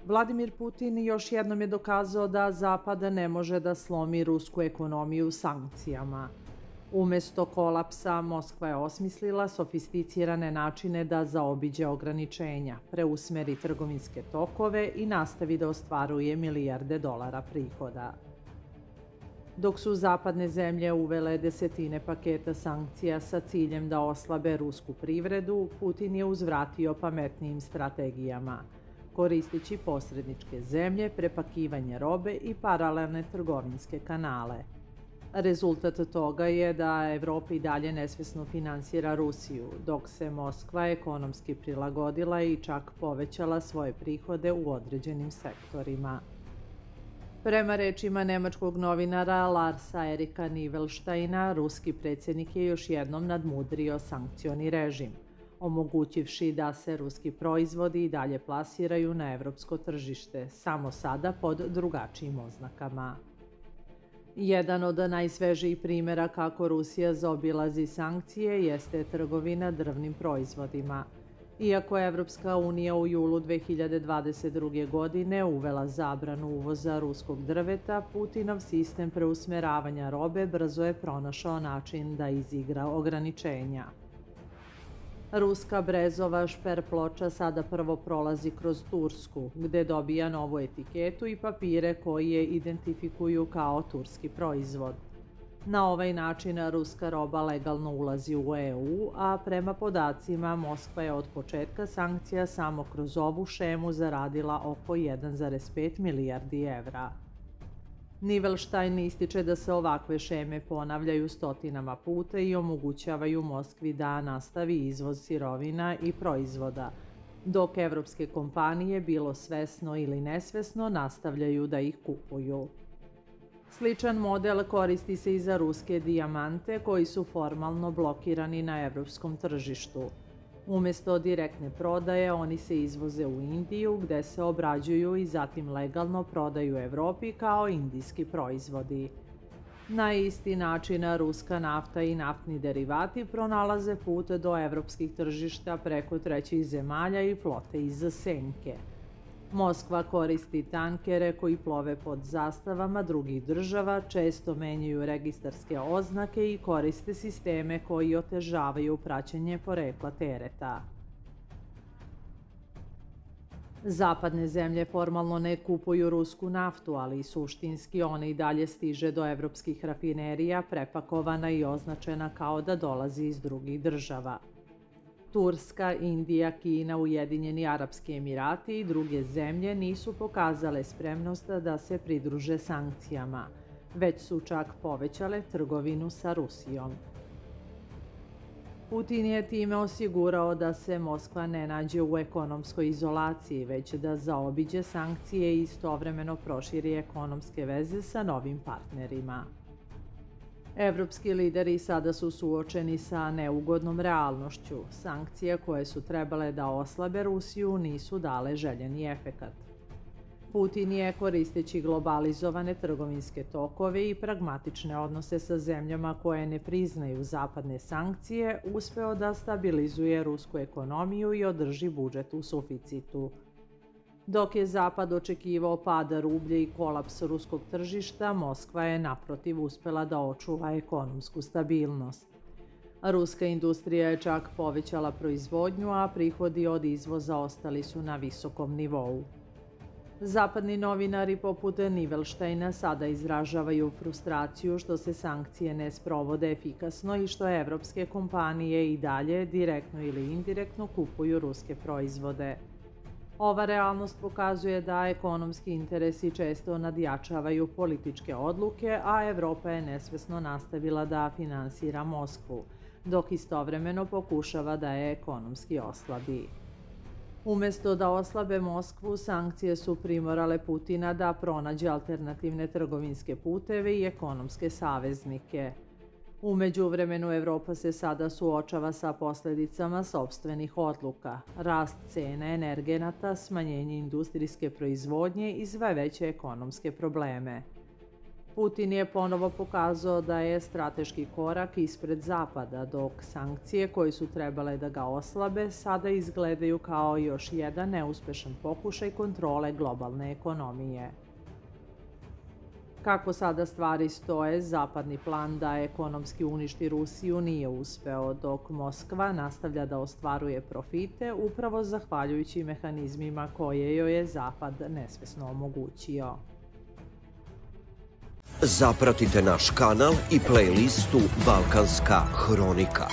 Vladimir Putin još jednom je dokazao da Zapad ne može da slomi rusku ekonomiju sankcijama. Umesto kolapsa, Moskva je osmislila sofisticirane načine da zaobiđe ograničenja, preusmeri trgovinske tokove i nastavi da ostvaruje milijarde dolara prihoda. Dok su zapadne zemlje uvele desetine paketa sankcija sa ciljem da oslabe rusku privredu, Putin je uzvratio pametnijim strategijama, koristeći posredničke zemlje, prepakivanje robe i paralelne trgovinske kanale. Rezultat toga je da Evropa i dalje nesvesno finansira Rusiju, dok se Moskva ekonomski prilagodila i čak povećala svoje prihode u određenim sektorima. Prema rečima nemačkog novinara Larsa Erika Nivelštajna, ruski predsjednik je još jednom nadmudrio sankcioni režim, omogućivši da se ruski proizvodi i dalje plasiraju na evropsko tržište, samo sada pod drugačijim oznakama. Jedan od najsvežijih primjera kako Rusija zaobilazi sankcije jeste trgovina drvnim proizvodima. Iako je Evropska unija u julu 2022. godine uvela zabranu uvoza ruskog drveta, Putinov sistem preusmeravanja robe brzo je pronašao način da izigra ograničenja. Ruska brezova šper ploča sada prvo prolazi kroz Tursku, gde dobija novu etiketu i papire koji je identifikuju kao turski proizvod. Na ovaj način ruska roba legalno ulazi u EU, a prema podacima Moskva je od početka sankcija samo kroz ovu šemu zaradila oko 1,5 milijardi evra. Nivelštajn ističe da se ovakve šeme ponavljaju stotinama puta i omogućavaju Moskvi da nastavi izvoz sirovina i proizvoda, dok evropske kompanije, bilo svesno ili nesvesno, nastavljaju da ih kupuju. Sličan model koristi se i za ruske dijamante koji su formalno blokirani na evropskom tržištu. Umesto direktne prodaje, oni se izvoze u Indiju, gde se obrađuju i zatim legalno prodaju Evropi kao indijski proizvodi. Na isti način ruska nafta i naftni derivati pronalaze put do evropskih tržišta preko trećih zemalja i flote iz Senke. Moskva koristi tankere koji plove pod zastavama drugih država, često menjaju registarske oznake i koriste sisteme koji otežavaju praćenje porekla tereta. Zapadne zemlje formalno ne kupuju rusku naftu, ali suštinski ona i dalje stiže do evropskih rafinerija, prepakovana i označena kao da dolazi iz drugih država. Turska, Indija, Kina, Ujedinjeni Arapski Emirati i druge zemlje nisu pokazale spremnost da se pridruže sankcijama, već su čak povećale trgovinu sa Rusijom. Putin je time osigurao da se Moskva ne nađe u ekonomskoj izolaciji, već da zaobiđe sankcije i istovremeno proširi ekonomske veze sa novim partnerima. Evropski lideri sada su suočeni sa neugodnom realnošću. Sankcije koje su trebale da oslabe Rusiju nisu dale željeni efekat. Putin je, koristeći globalizovane trgovinske tokove i pragmatične odnose sa zemljama koje ne priznaju zapadne sankcije, uspeo da stabilizuje rusku ekonomiju i održi budžet u suficitu. Dok je Zapad očekivao pad rublja i kolaps ruskog tržišta, Moskva je naprotiv uspela da očuva ekonomsku stabilnost. Ruska industrija je čak povećala proizvodnju, a prihodi od izvoza ostali su na visokom nivou. Zapadni novinari poput Nivelštajna sada izražavaju frustraciju što se sankcije ne sprovode efikasno i što evropske kompanije i dalje, direktno ili indirektno, kupuju ruske proizvode. Ova realnost pokazuje da ekonomski interesi često nadjačavaju političke odluke, a Evropa je nesvesno nastavila da finansira Moskvu, dok istovremeno pokušava da je ekonomski oslabi. Umesto da oslabe Moskvu, sankcije su primorale Putina da pronađe alternativne trgovinske puteve i ekonomske saveznike. U međuvremenu Evropa se sada suočava sa posledicama sopstvenih odluka, rast cena energenata, smanjenje industrijske proizvodnje i sve veće ekonomske probleme. Putin je ponovo pokazao da je strateški korak ispred Zapada, dok sankcije koje su trebale da ga oslabe sada izgledaju kao još jedan neuspešan pokušaj kontrole globalne ekonomije. Kako sada stvari stoje, zapadni plan da ekonomski uništi Rusiju nije uspeo, dok Moskva nastavlja da ostvaruje profite upravo zahvaljujući mehanizmima koje joj je Zapad nesvesno omogućio. Zapratite naš kanal i playlistu Balkanska hronika.